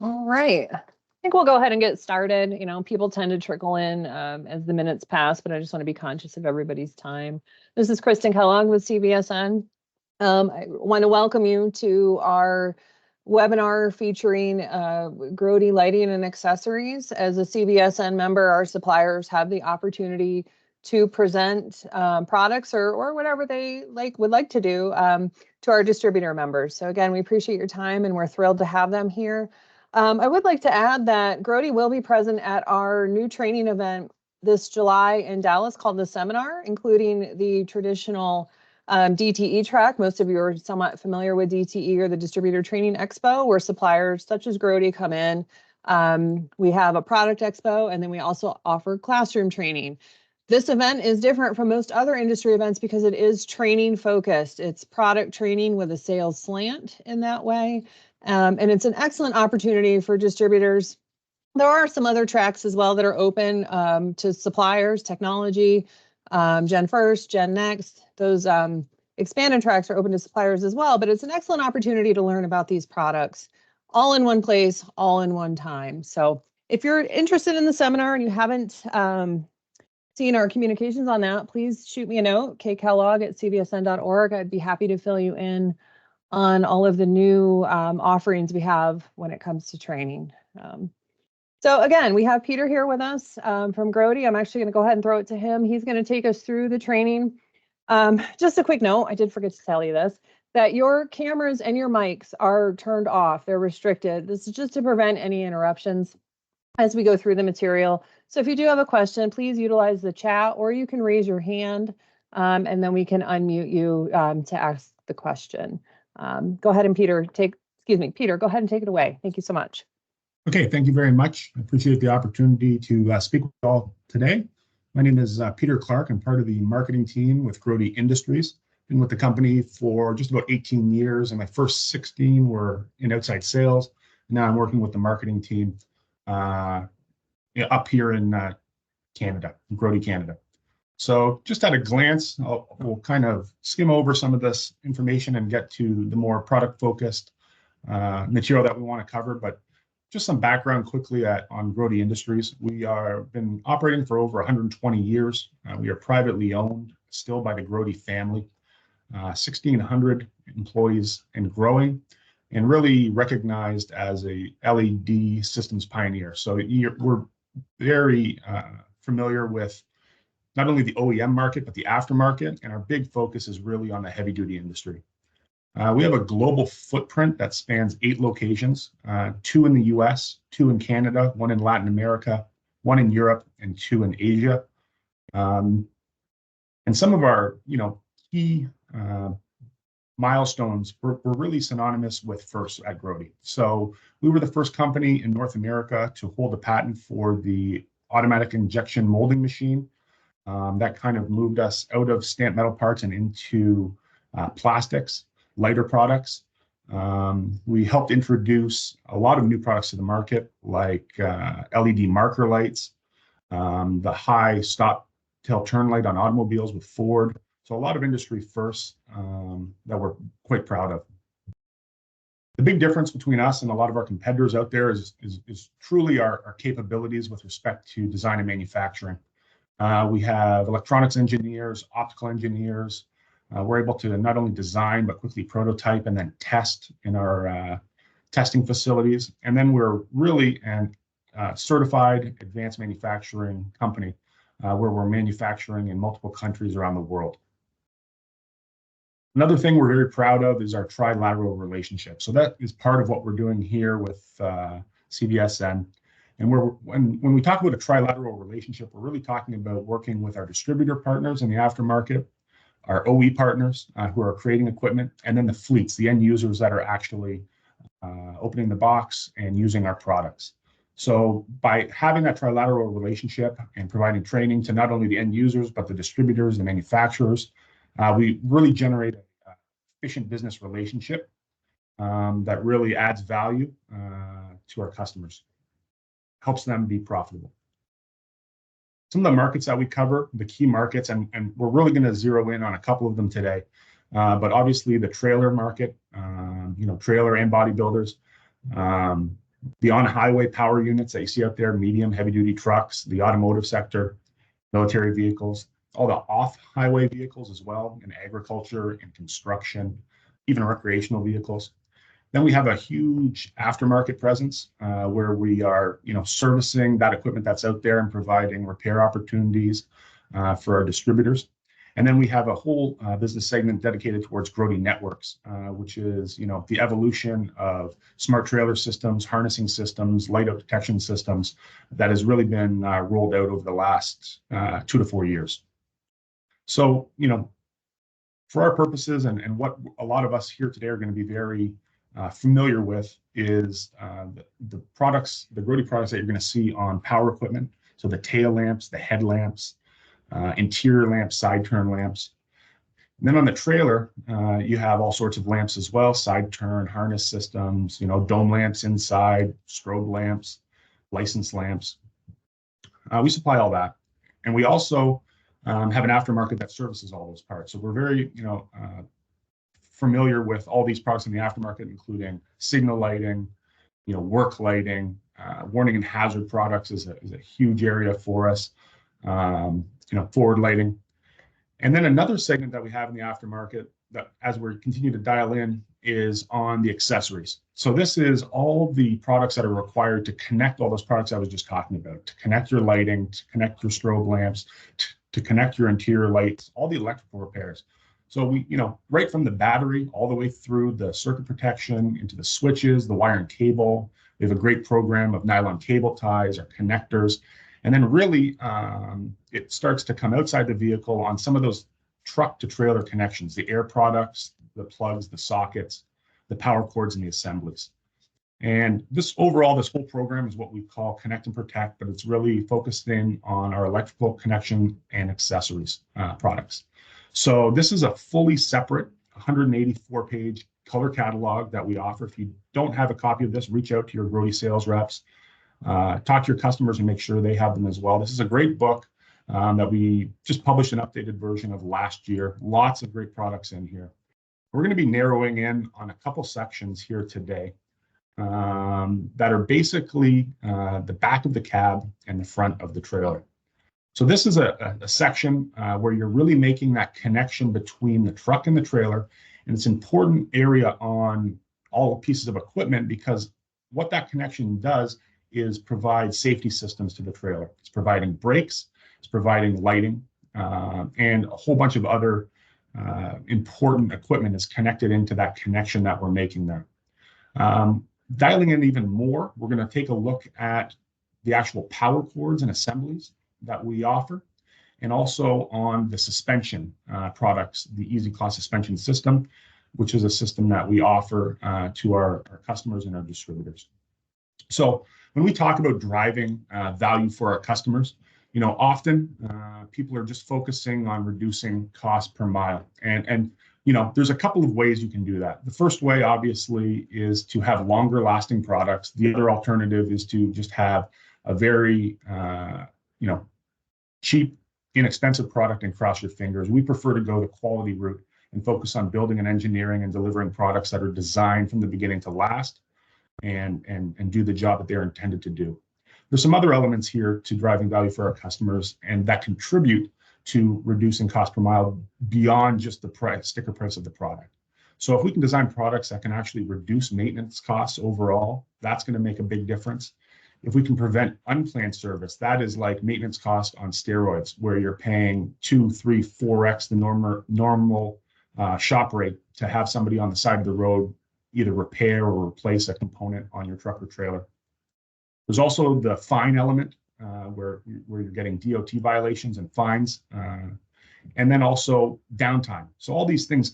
All right. I think we'll go ahead and get started. You know, people tend to trickle in as the minutes pass, but I just want to be conscious of everybody's time. This is Kristen Kellogg with CVSN. I want to welcome you to our webinar featuring Grote Lighting and Accessories. As a CVSN member, our suppliers have the opportunity to present products or whatever they would like to do to our distributor members. So again, we appreciate your time and we're thrilled to have them here. I would like to add that Grote will be present at our new training event this July in Dallas called the Seminar, including the traditional DTE track. Most of you are somewhat familiar with DTE, or the Distributor Training Expo, where suppliers such as Grote come in. We have a product expo, and then we also offer classroom training. This event is different from most other industry events because it is training focused. It's product training with a sales slant in that way. And it's an excellent opportunity for distributors. There are some other tracks as well that are open to suppliers, technology, Gen First, Gen Next. Those expanded tracks are open to suppliers as well, but it's an excellent opportunity to learn about these products all in one place, all in one time. So if you're interested in the seminar and you haven't seen our communications on that, please shoot me a note, kkellogg@cvsn.org. I'd be happy to fill you in on all of the new offerings we have when it comes to training. So again, we have Peter here with us from Grote. I'm actually going to go ahead and throw it to him. He's going to take us through the training. Just a quick note, I did forget to tell you this, that your cameras and your mics are turned off. They're restricted. This is just to prevent any interruptions as we go through the material. So if you do have a question, please utilize the chat, or you can raise your hand and then we can unmute you to ask the question. Go ahead and Peter, go ahead and take it away. Thank you so much. Okay, thank you very much. I appreciate the opportunity to speak with you all today. My name is Peter Clark. I'm part of the marketing team with Grote Industries. Been with the company for just about 18 years, and my first 16 were in outside sales. Now I'm working with the marketing team up here in Canada, Grote, Canada. So just at a glance, we'll kind of skim over some of this information and get to the more product-focused material that we want to cover. But just some background quickly on Grote Industries. We are been operating for over 120 years. We are privately owned, still by the Grote family. 1,600 employees and growing, and really recognized as a LED systems pioneer. So we're very familiar with not only the OEM market, but the aftermarket, and our big focus is really on the heavy-duty industry. We have a global footprint that spans 8 locations, 2 in the US, 2 in Canada, 1 in Latin America, 1 in Europe, and 2 in Asia. And some of our key milestones were really synonymous with first at Grote. So we were the first company in North America to hold a patent for the automatic injection molding machine. That kind of moved us out of stamped metal parts and into plastics, lighter products. We helped introduce a lot of new products to the market, like LED marker lights, the high stop tail turn light on automobiles with Ford. So a lot of industry firsts that we're quite proud of. The big difference between us and a lot of our competitors out there is truly our capabilities with respect to design and manufacturing. We have electronics engineers, optical engineers. We're able to not only design, but quickly prototype and then test in our testing facilities. And then we're really a certified advanced manufacturing company where we're manufacturing in multiple countries around the world. Another thing we're very proud of is our trilateral relationship. So that is part of what we're doing here with CVSN. And when we talk about a trilateral relationship, we're really talking about working with our distributor partners in the aftermarket, our OE partners who are creating equipment, and then the fleets, the end users that are actually opening the box and using our products. So by having that trilateral relationship and providing training to not only the end users, but the distributors, the manufacturers, we really generate an efficient business relationship that really adds value to our customers, helps them be profitable. Some of the markets that we cover, the key markets, and we're really going to zero in on a couple of them today, but obviously the trailer market, trailer and bodybuilders, The on-highway power units that you see out there, medium, heavy-duty trucks, the automotive sector, military vehicles, all the off-highway vehicles as well, in agriculture and construction, even recreational vehicles. Then we have a huge aftermarket presence where we are, servicing that equipment that's out there and providing repair opportunities for our distributors. And then we have a whole business segment dedicated towards Grote Networks, which is, the evolution of smart trailer systems, harnessing systems, light out detection systems that has really been rolled out over the last 2 to 4 years. So, for our purposes and what a lot of us here today are going to be very familiar with is the products, the Grote products that you're going to see on power equipment. So the tail lamps, the headlamps, interior lamps, side turn lamps. And then on the trailer, you have all sorts of lamps as well, side turn, harness systems, dome lamps inside, strobe lamps, license lamps. We supply all that. And we also have an aftermarket that services all those parts. So we're very, familiar with all these products in the aftermarket, including signal lighting, work lighting, warning and hazard products is a huge area for us. Forward lighting. And then another segment that we have in the aftermarket that as we continue to dial in is on the accessories. So this is all the products that are required to connect all those products I was just talking about, to connect your lighting, to connect your strobe lamps, to connect your interior lights, all the electrical repairs. So we, right from the battery all the way through the circuit protection into the switches, the wire and cable. We have a great program of nylon cable ties or connectors. And then really, it starts to come outside the vehicle on some of those truck to trailer connections, the air products, the plugs, the sockets, the power cords, and the assemblies. And this whole program is what we call Connect and Protect, but it's really focused in on our electrical connection and accessories products. So this is a fully separate 184-page color catalog that we offer. If you don't have a copy of this, reach out to your Grote sales reps. Talk to your customers and make sure they have them as well. This is a great book that we just published an updated version of last year. Lots of great products in here. We're going to be narrowing in on a couple sections here today that are basically the back of the cab and the front of the trailer. So this is a section where you're really making that connection between the truck and the trailer. And it's an important area on all pieces of equipment because what that connection does is provide safety systems to the trailer. It's providing brakes, it's providing lighting, and a whole bunch of other important equipment is connected into that connection that we're making there. Dialing in even more, we're going to take a look at the actual power cords and assemblies that we offer, and also on the suspension products, the Easy Class suspension system, which is a system that we offer to our customers and our distributors. So when we talk about driving value for our customers, often people are just focusing on reducing cost per mile. And there's a couple of ways you can do that. The first way, obviously, is to have longer lasting products. The other alternative is to just have a very, cheap, inexpensive product and cross your fingers. We prefer to go the quality route and focus on building and engineering and delivering products that are designed from the beginning to last and do the job that they're intended to do. There's some other elements here to driving value for our customers and that contribute to reducing cost per mile beyond just the sticker price of the product. So if we can design products that can actually reduce maintenance costs overall, that's going to make a big difference. If we can prevent unplanned service, that is like maintenance cost on steroids, where you're paying 2, 3, 4x the normal shop rate to have somebody on the side of the road either repair or replace a component on your truck or trailer. There's also the fine element where you're getting DOT violations and fines, and then also downtime. So all these things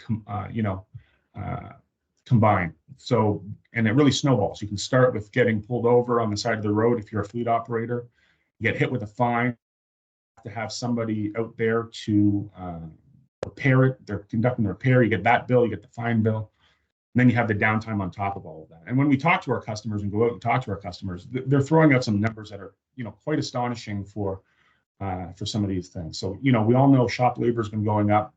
combine. So, and it really snowballs. You can start with getting pulled over on the side of the road if you're a fleet operator, you get hit with a fine, to have somebody out there to repair it. They're conducting the repair. You get that bill, you get the fine bill. And then you have the downtime on top of all of that. And when we talk to our customers and go out and talk to our customers, they're throwing out some numbers that are, quite astonishing for some of these things. So, we all know shop labor has been going up.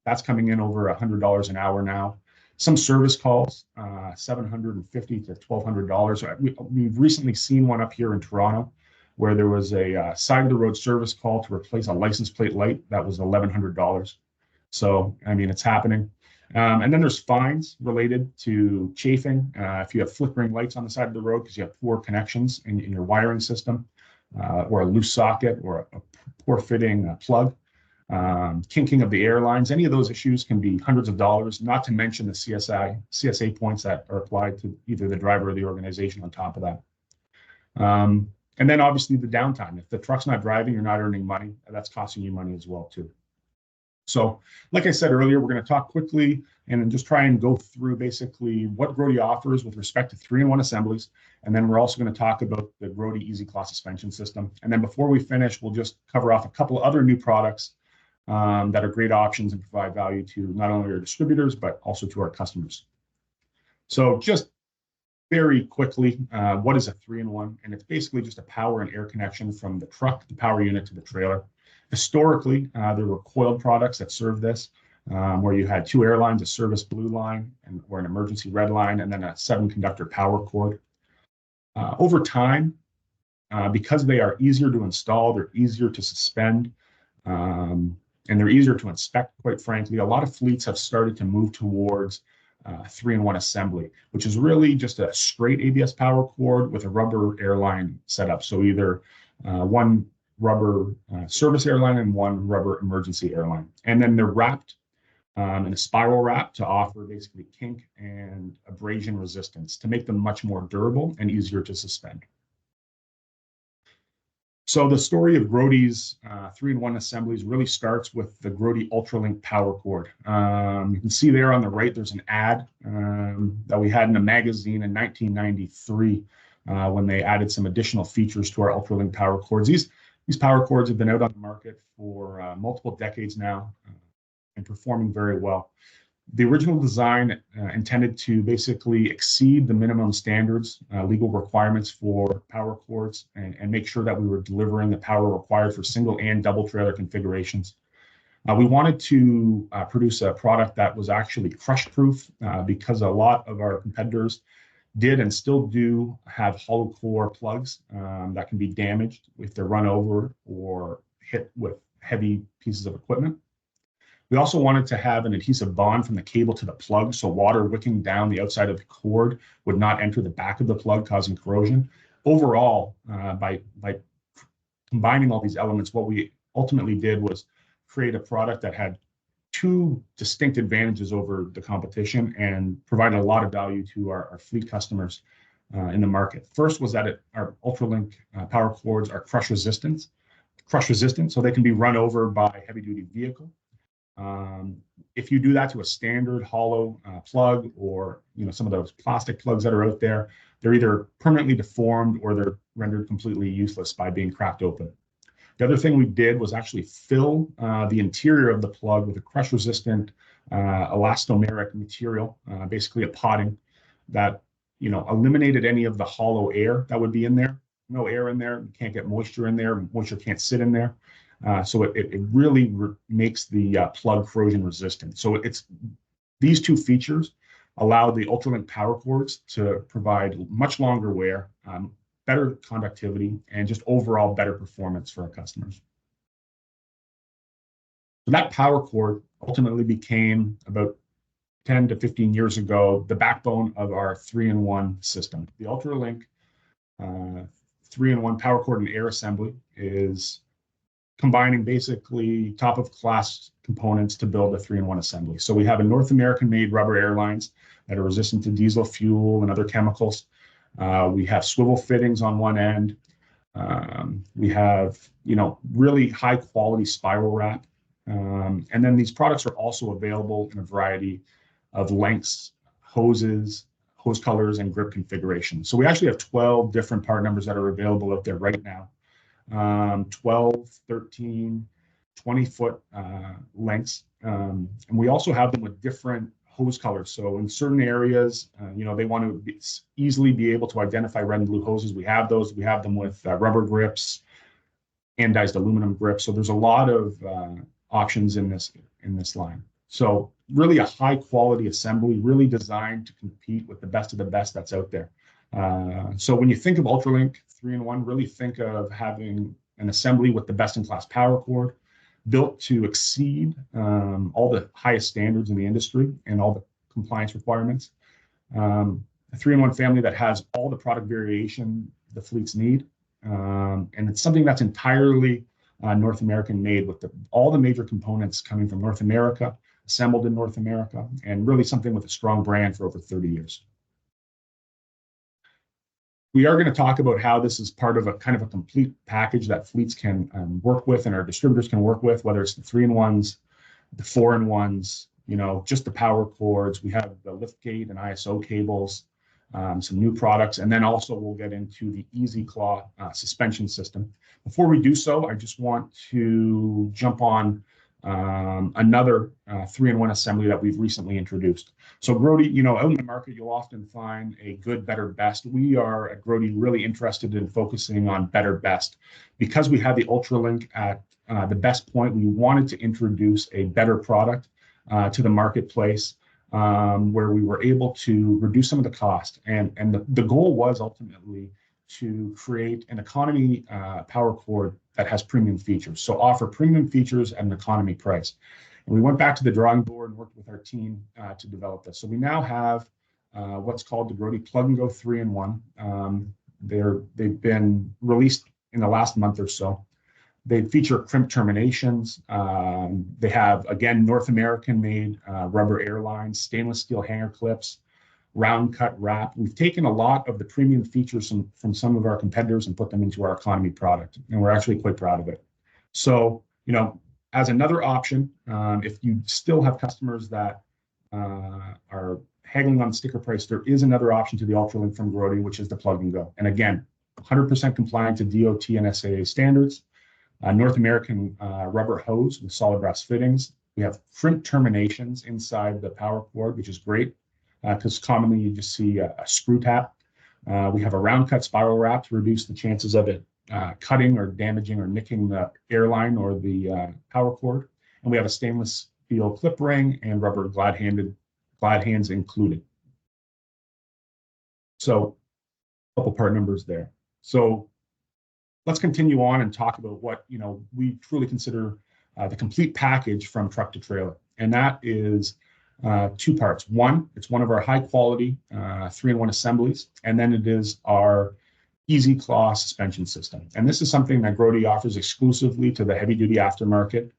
That's coming in over $100 an hour now. Some service calls, $750 to $1,200. We've recently seen one up here in Toronto where there was a side of the road service call to replace a license plate light that was $1,100. So, I mean, it's happening. And then there's fines related to chafing. If you have flickering lights on the side of the road because you have poor connections in your wiring system, or a loose socket or a poor fitting plug, kinking of the air lines, any of those issues can be hundreds of dollars, not to mention the CSA points that are applied to either the driver or the organization on top of that. And then obviously the downtime. If the truck's not driving, you're not earning money. That's costing you money as well too. So like I said earlier, we're going to talk quickly and just try and go through basically what Grote offers with respect to 3-in-1 assemblies. And then we're also going to talk about the Grote Easy Class suspension system. And then before we finish, we'll just cover off a couple of other new products that are great options and provide value to not only our distributors, but also to our customers. So just very quickly, what is a 3-in-1? And it's basically just a power and air connection from the truck, the power unit to the trailer. Historically, there were coiled products that served this, where you had 2 air lines, a service blue line or an emergency red line, and then a 7-conductor power cord. Over time, because they are easier to install, they're easier to suspend, and they're easier to inspect, quite frankly, a lot of fleets have started to move towards 3-in-1 assembly, which is really just a straight ABS power cord with a rubber airline setup. So either one rubber service airline and one rubber emergency airline. And then they're wrapped in a spiral wrap to offer basically kink and abrasion resistance to make them much more durable and easier to suspend. So the story of Grote's 3-in-1 assemblies really starts with the Grote UltraLink power cord. You can see there on the right, there's an ad that we had in a magazine in 1993 when they added some additional features to our UltraLink power cords. These power cords have been out on the market for multiple decades now and performing very well. The original design intended to basically exceed the minimum standards, legal requirements for power cords, and make sure that we were delivering the power required for single and double trailer configurations. We wanted to produce a product that was actually crush-proof because a lot of our competitors did and still do have hollow core plugs that can be damaged if they're run over or hit with heavy pieces of equipment. We also wanted to have an adhesive bond from the cable to the plug, so water wicking down the outside of the cord would not enter the back of the plug, causing corrosion. Overall, by combining all these elements, what we ultimately did was create a product that had 2 distinct advantages over the competition and provided a lot of value to our fleet customers in the market. First was that our UltraLink power cords are crush resistant, so they can be run over by heavy-duty vehicle. If you do that to a standard hollow plug or some of those plastic plugs that are out there, they're either permanently deformed or they're rendered completely useless by being cracked open. The other thing we did was actually fill the interior of the plug with a crush-resistant elastomeric material, basically a potting that eliminated any of the hollow air that would be in there. No air in there, you can't get moisture in there, moisture can't sit in there. So it really makes the plug corrosion resistant. So these 2 features allow the UltraLink power cords to provide much longer wear, better conductivity, and just overall better performance for our customers. So that power cord ultimately became, about 10 to 15 years ago, the backbone of our 3-in-1 system. The UltraLink 3-in-1 power cord and air assembly is combining basically top-of-class components to build a 3-in-1 assembly. So we have a North American-made rubber air lines that are resistant to diesel fuel and other chemicals. We have swivel fittings on one end. We have, really high-quality spiral wrap. And then these products are also available in a variety of lengths, hoses, hose colors, and grip configurations. So we actually have 12 different part numbers that are available out there right now. 12, 13, 20-foot lengths. And we also have them with different hose colors. So in certain areas, they want to easily be able to identify red and blue hoses. We have those. We have them with rubber grips, anodized aluminum grips. So there's a lot of options in this line. So really a high quality assembly, really designed to compete with the best of the best that's out there. So when you think of Ultralink 3-in-1, really think of having an assembly with the best in class power cord, built to exceed all the highest standards in the industry and all the compliance requirements. A 3-in-1 family that has all the product variation the fleets need. And it's something that's entirely North American made, with all the major components coming from North America, assembled in North America, and really something with a strong brand for over 30 years. We are going to talk about how this is part of a kind of a complete package that fleets can work with and our distributors can work with, whether it's the 3-in-1s, the 4-in-1s, just the power cords. We have the liftgate and ISO cables, some new products, and then also we'll get into the Easy Claw suspension system. Before we do so, I just want to jump on another 3-in-1 assembly that we've recently introduced. So Grote, out in the market, you'll often find a good, better, best. We are at Grote really interested in focusing on better, best. Because we have the Ultralink at the best point, we wanted to introduce a better product to the marketplace, where we were able to reduce some of the cost. And the goal was ultimately to create an economy power cord that has premium features. So offer premium features at an economy price. And we went back to the drawing board and worked with our team to develop this. So we now have what's called the Grote Plug and Go 3-in-1. They've been released in the last month or so. They feature crimp terminations. They have, again, North American made rubber airlines, stainless steel hanger clips, round cut wrap. We've taken a lot of the premium features from some of our competitors and put them into our economy product, and we're actually quite proud of it. So, as another option, if you still have customers that are haggling on the sticker price, there is another option to the Ultralink from Grote, which is the Plug and Go. And again, 100% compliant to DOT and SAA standards. North American rubber hose with solid brass fittings. We have crimp terminations inside the power cord, which is great, because commonly you just see a screw tap. We have a round cut spiral wrap to reduce the chances of it cutting or damaging or nicking the airline or the power cord. And we have a stainless steel clip ring and rubber glad hands included. So a couple part numbers there. So let's continue on and talk about what we truly consider the complete package from truck to trailer. And that is two parts. One, it's one of our high quality 3-in-1 assemblies, and then it is our Easy Claw suspension system. And this is something that Grote offers exclusively to the heavy duty aftermarket.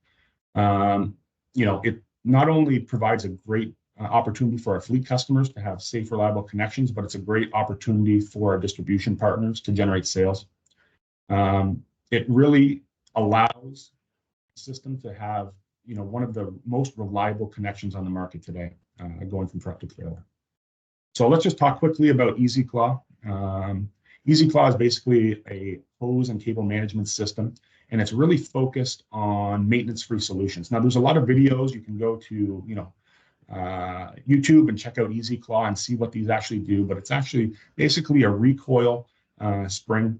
It not only provides a great opportunity for our fleet customers to have safe, reliable connections, but it's a great opportunity for our distribution partners to generate sales. It really allows the system to have, one of the most reliable connections on the market today, going from truck to trailer. So let's just talk quickly about Easy Claw. Easy Claw is basically a hose and cable management system, and it's really focused on maintenance-free solutions. Now, there's a lot of videos. You can go to, YouTube and check out Easy Claw and see what these actually do, but it's actually basically a recoil spring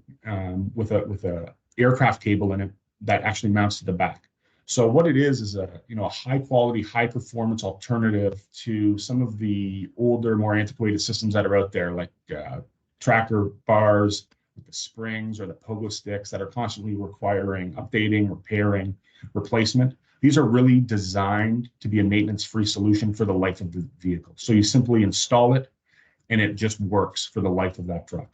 with a aircraft cable in it that actually mounts to the back. So what it is a high quality, high performance alternative to some of the older, more antiquated systems that are out there, like tracker bars with the springs or the pogo sticks that are constantly requiring updating, repairing, replacement. These are really designed to be a maintenance-free solution for the life of the vehicle. So you simply install it and it just works for the life of that truck.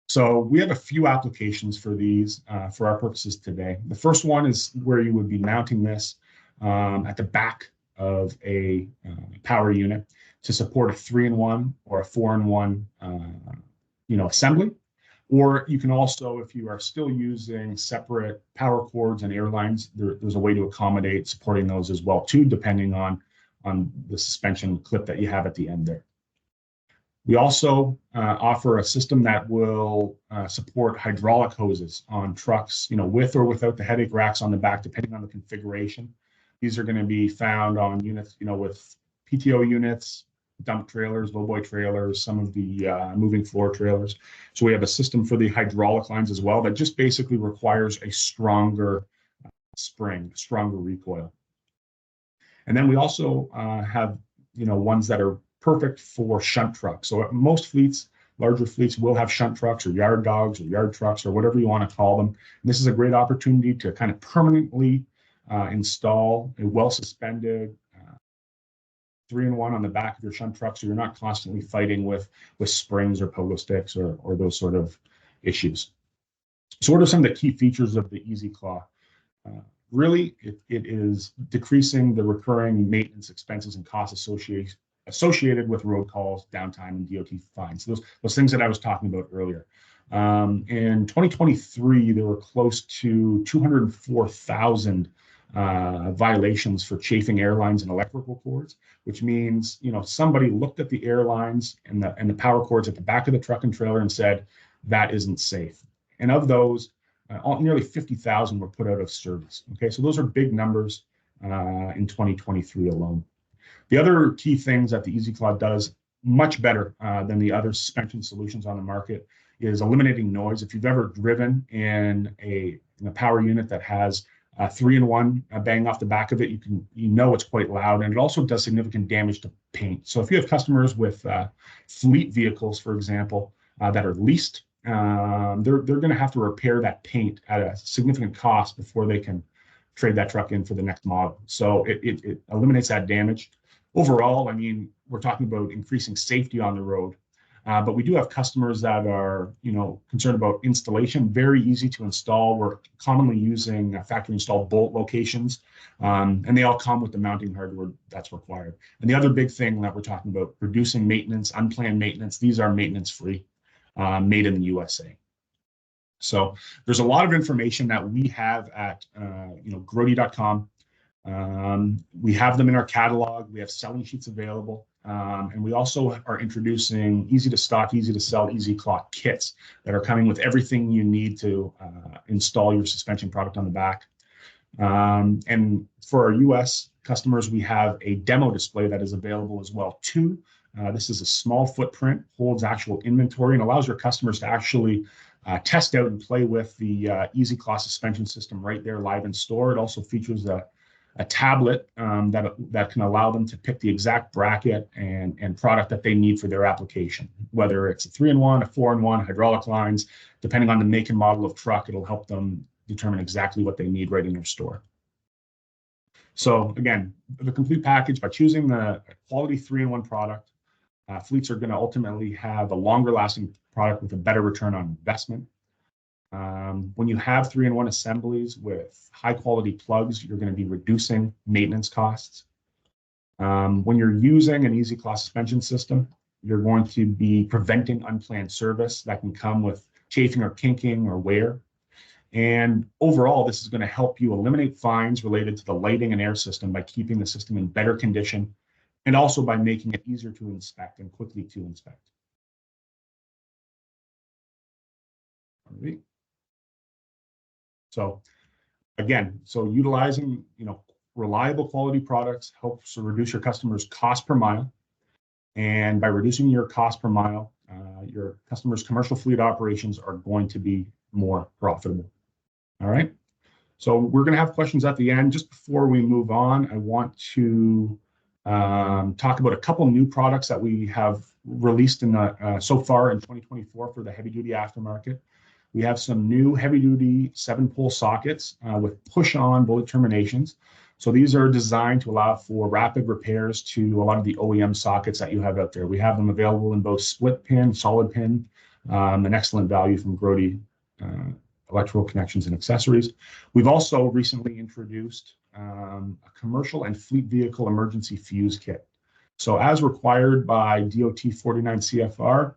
So we have a few applications for these for our purposes today. The first one is where you would be mounting this at the back of a power unit to support a 3-in-1 or a 4-in-1 assembly. Or you can also, if you are still using separate power cords and airlines, there's a way to accommodate supporting those as well too, depending on the suspension clip that you have at the end there. We also offer a system that will support hydraulic hoses on trucks, with or without the headache racks on the back, depending on the configuration. These are going to be found on units, with PTO units, dump trailers, lowboy trailers, some of the moving floor trailers. So we have a system for the hydraulic lines as well that just basically requires a stronger spring, stronger recoil. And then we also have, ones that are perfect for shunt trucks. So most fleets, larger fleets, will have shunt trucks or yard dogs or yard trucks or whatever you want to call them. And this is a great opportunity to kind of permanently install a well-suspended 3-in-1 on the back of your shunt truck, so you're not constantly fighting with springs or pogo sticks or those sort of issues. So what are some of the key features of the Easy Claw? Really, it is decreasing the recurring maintenance expenses and costs associated with road calls, downtime, and DOT fines. Those things that I was talking about earlier. In 2023, there were close to 204,000 violations for chafing airlines and electrical cords, which means somebody looked at the airlines and the power cords at the back of the truck and trailer and said that isn't safe. And of those, nearly 50,000 were put out of service. Okay, so those are big numbers in 2023 alone. The other key things that the Easy Claw does much better than the other suspension solutions on the market is eliminating noise. If you've ever driven in a power unit that has 3-in-1 bang off the back of it, it's quite loud, and it also does significant damage to paint. So if you have customers with fleet vehicles, for example, that are leased, they're going to have to repair that paint at a significant cost before they can trade that truck in for the next model. So it eliminates that damage. Overall, I mean, we're talking about increasing safety on the road, but we do have customers that are, concerned about installation. Very easy to install. We're commonly using factory installed bolt locations, and they all come with the mounting hardware that's required. And the other big thing that we're talking about, reducing maintenance, unplanned maintenance, these are maintenance free. Made in the USA. So there's a lot of information that we have at Grote.com. We have them in our catalog. We have selling sheets available, and we also are introducing easy to stock, easy to sell, Easy Claw kits that are coming with everything you need to install your suspension product on the back. And for our US customers, we have a demo display that is available as well too. This is a small footprint, holds actual inventory, and allows your customers to actually test out and play with the Easy Claw suspension system right there live in store. It also features a tablet that can allow them to pick the exact bracket and product that they need for their application. Whether it's a 3-in-1, a 4-in-1, hydraulic lines, depending on the make and model of truck, it'll help them determine exactly what they need right in their store. So again, the complete package, by choosing the quality 3-in-1 product, fleets are going to ultimately have a longer lasting product with a better return on investment. When you have 3-in-1 assemblies with high quality plugs, you're going to be reducing maintenance costs. When you're using an Easy Claw suspension system, you're going to be preventing unplanned service that can come with chafing or kinking or wear. And overall, this is going to help you eliminate fines related to the lighting and air system by keeping the system in better condition, and also by making it easier to inspect and quickly to inspect. All right. So again, utilizing reliable quality products helps to reduce your customers' cost per mile, and by reducing your cost per mile, your customers' commercial fleet operations are going to be more profitable. All right. So we're going to have questions at the end. Just before we move on, I want to talk about a couple new products that we have released in so far in 2024 for the heavy-duty aftermarket. We have some new heavy-duty 7-pole sockets with push-on bullet terminations. So these are designed to allow for rapid repairs to a lot of the OEM sockets that you have out there. We have them available in both split pin, solid pin, an excellent value from Grote Electrical Connections and Accessories. We've also recently introduced a commercial and fleet vehicle emergency fuse kit. So as required by DOT 49 CFR,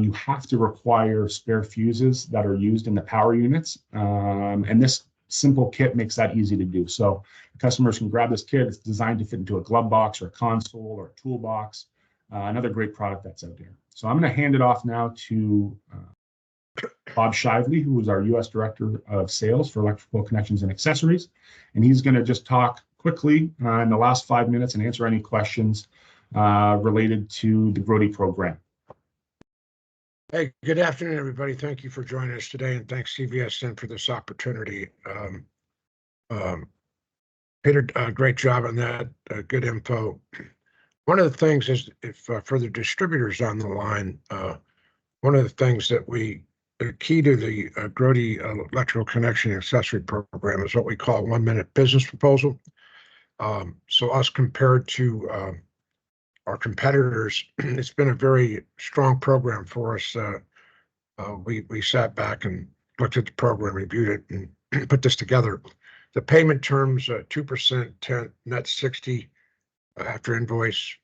you have to require spare fuses that are used in the power units. And this simple kit makes that easy to do. So customers can grab this kit. It's designed to fit into a glove box or a console or a toolbox. Another great product that's out there. So I'm going to hand it off now to Bob Shively, who is our U.S. Director of Sales for Electrical Connections and Accessories. And he's going to just talk quickly in the last 5 minutes and answer any questions related to the Grote program. Hey, good afternoon, everybody. Thank you for joining us today, and thanks CVSN for this opportunity. Peter, great job on that. Good info. One of the things is, if for the distributors on the line, one of the things that the key to the Grote electrical connection accessory program is what we call 1-minute business proposal. So us compared to our competitors, it's been a very strong program for us. We sat back and looked at the program, reviewed it, and put this together. The payment terms, 2%, 10, net 60 after invoice.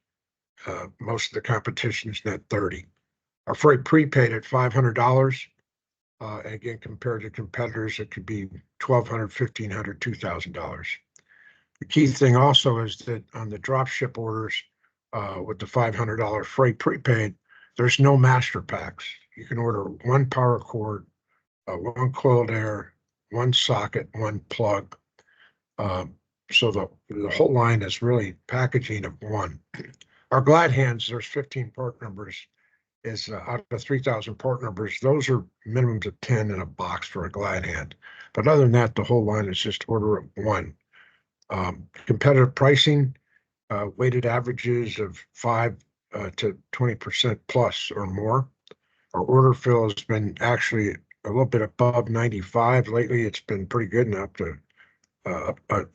Most of the competition is net 30. Our freight prepaid at $500. Again, compared to competitors, it could be $1,200, $1,500, $2,000. The key thing also is that on the drop ship orders with the $500 freight prepaid, there's no master packs. You can order one power cord, one coiled air, one socket, one plug. So the whole line is really packaging of one. Our glide hands, there's 15 part numbers, is out of 3,000 part numbers, those are minimums of 10 in a box for a glide hand. But other than that, the whole line is just order of one. Competitive pricing, weighted averages of 5 to 20% plus or more. Our order fill has been actually a little bit above 95. Lately, it's been pretty good and up to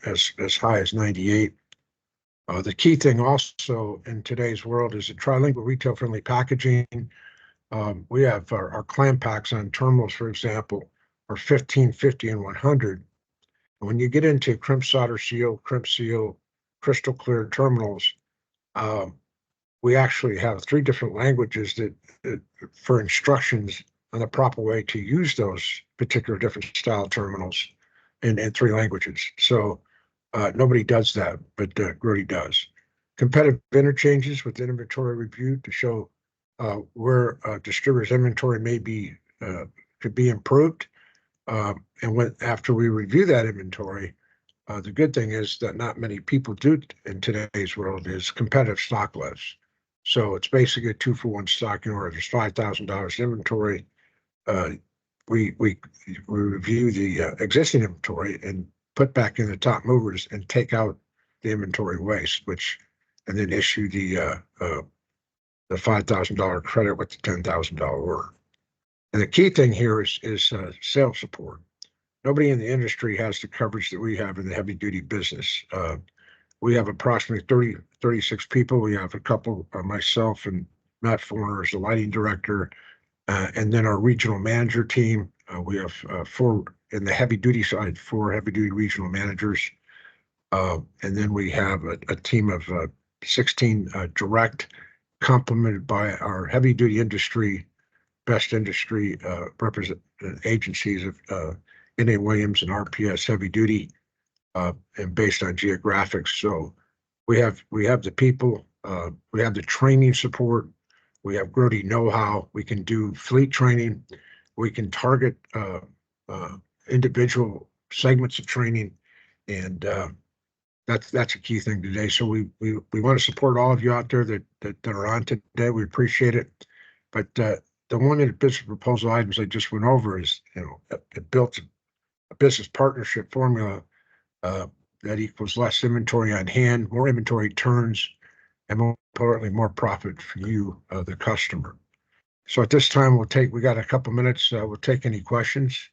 as high as 98. The key thing also in today's world is a trilingual retail-friendly packaging. We have our clam packs on terminals, for example, are 15, 50, and 100. When you get into crimp solder seal, crimp seal, crystal clear terminals, we actually have 3 different languages that for instructions on the proper way to use those particular different style terminals in 3 languages. So nobody does that, but Grote does. Competitive interchanges with inventory review to show where distributors' inventory may be could be improved. And after we review that inventory, the good thing is that not many people do in today's world is competitive stock lists. So it's basically a 2-for-1 stocking order. There's $5,000 inventory. We review the existing inventory and put back in the top movers and take out the inventory waste, and then issue the $5,000 credit with the $10,000 order. And the key thing here is sales support. Nobody in the industry has the coverage that we have in the heavy duty business. We have approximately 36 people. We have a couple, myself and Matt Forner is the lighting director, and then our regional manager team. We have 4 in the heavy duty side, 4 heavy duty regional managers. And then we have a team of 16 direct, complemented by our heavy duty industry, best industry represent agencies of N.A. Williams and RPS heavy duty, and based on geographics. So we have the people, we have the training support, we have Grote know-how, we can do fleet training, we can target individual segments of training, and that's a key thing today. So we want to support all of you out there that are on today. We appreciate it. But the one of the business proposal items I just went over is, it built a business partnership formula that equals less inventory on hand, more inventory turns, and more importantly, more profit for you, the customer. So at this time, we got a couple minutes. We'll take any questions.